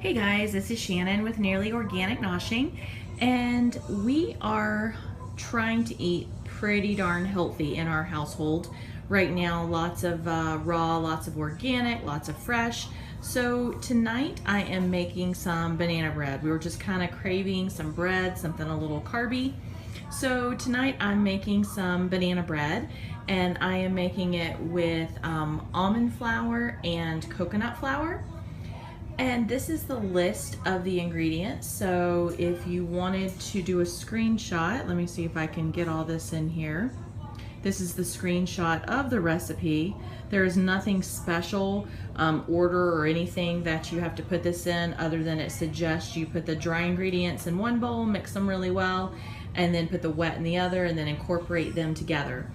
Hey guys, this is Shannon with Nearly Organic Noshing, and we are trying to eat pretty darn healthy in our household right now. Lots of raw, lots of organic, lots of fresh. So tonight I am making some banana bread. We were just kind of craving some bread, something a little carby. So tonight I'm making some banana bread, and I am making it with almond flour and coconut flour. And this is the list of the ingredients. So if you wanted to do a screenshot, let me see if I can get all this in here. This is the screenshot of the recipe. There is nothing special order or anything that you have to put this in, other than it suggests you put the dry ingredients in one bowl, mix them really well, and then put the wet in the other, and then incorporate them together.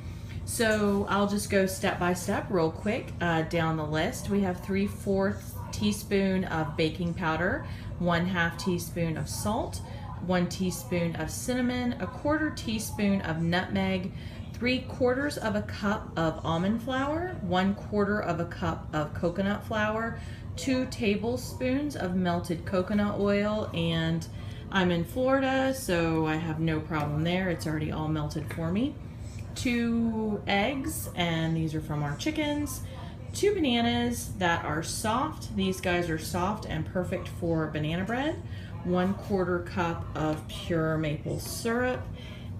So I'll just go step by step real quick down the list. We have 3/4 teaspoon of baking powder, 1/2 teaspoon of salt, 1 teaspoon of cinnamon, 1/4 teaspoon of nutmeg, 3/4 of a cup of almond flour, 1/4 of a cup of coconut flour, 2 tablespoons of melted coconut oil, and I'm in Florida, so I have no problem there. It's already all melted for me. 2 eggs, and these are from our chickens. 2 bananas that are soft. These guys are soft and perfect for banana bread. 1/4 cup of pure maple syrup,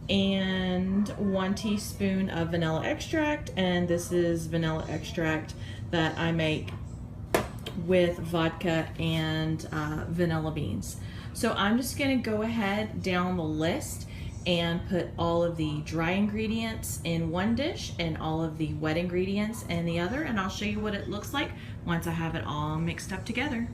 and 1 teaspoon of vanilla extract. And this is vanilla extract that I make with vodka and vanilla beans. So I'm just gonna go ahead down the list and put all of the dry ingredients in one dish and all of the wet ingredients in the other, and I'll show you what it looks like once I have it all mixed up together.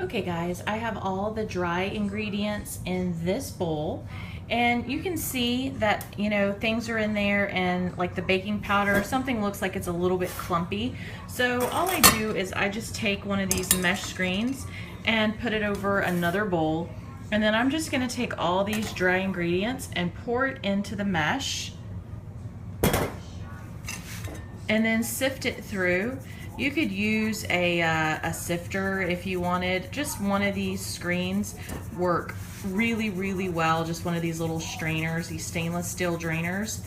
Okay guys, I have all the dry ingredients in this bowl, and you can see that, you know, things are in there, and like the baking powder, something looks like it's a little bit clumpy. So all I do is I just take one of these mesh screens and put it over another bowl. And then I'm just gonna take all these dry ingredients and pour it into the mesh and then sift it through. You could use a sifter if you wanted. Just one of these screens work really, really well. Just one of these little strainers, these stainless steel drainers.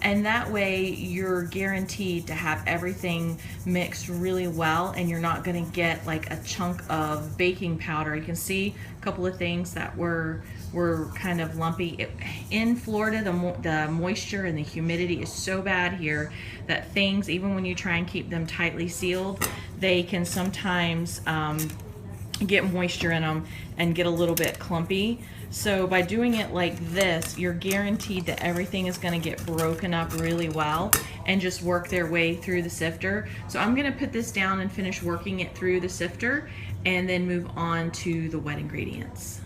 And that way you're guaranteed to have everything mixed really well, and you're not gonna get like a chunk of baking powder. You can see a couple of things that were kind of lumpy. In Florida, the moisture and the humidity is so bad here that things, even when you try and keep them tightly sealed, they can sometimes get moisture in them and get a little bit clumpy. So by doing it like this, you're guaranteed that everything is going to get broken up really well and just work their way through the sifter. So I'm going to put this down and finish working it through the sifter and then move on to the wet ingredients.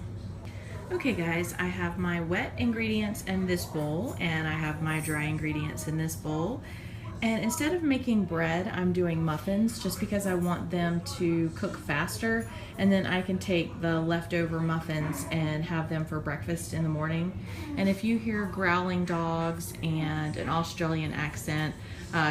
Okay guys, I have my wet ingredients in this bowl, and I have my dry ingredients in this bowl. And instead of making bread, I'm doing muffins just because I want them to cook faster, and then I can take the leftover muffins and have them for breakfast in the morning. And if you hear growling dogs and an Australian accent,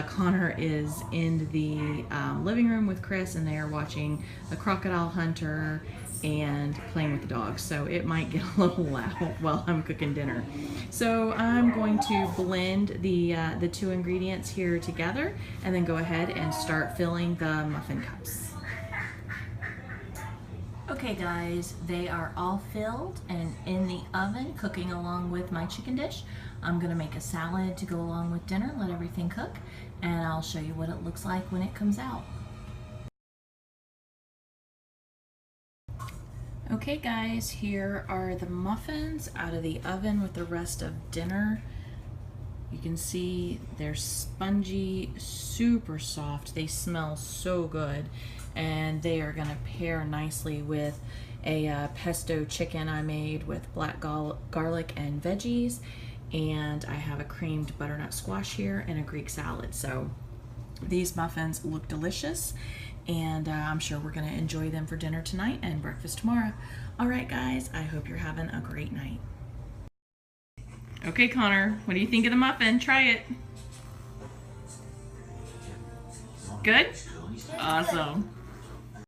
Connor is in the living room with Chris, and they are watching The Crocodile Hunter and playing with the dogs, so it might get a little loud while I'm cooking dinner. So I'm going to blend the 2 ingredients here together, and then go ahead and start filling the muffin cups. Okay guys, they are all filled and in the oven cooking along with my chicken dish. I'm gonna make a salad to go along with dinner, let everything cook, and I'll show you what it looks like when it comes out. Okay guys, here are the muffins out of the oven with the rest of dinner. You can see they're spongy, super soft. They smell so good, and they are gonna pair nicely with a pesto chicken I made with black garlic and veggies, and I have a creamed butternut squash here and a Greek salad. So these muffins look delicious, and I'm sure we're gonna enjoy them for dinner tonight and breakfast tomorrow. All right guys, I hope you're having a great night. Okay Connor, what do you think of the muffin? Try it. Good? Awesome.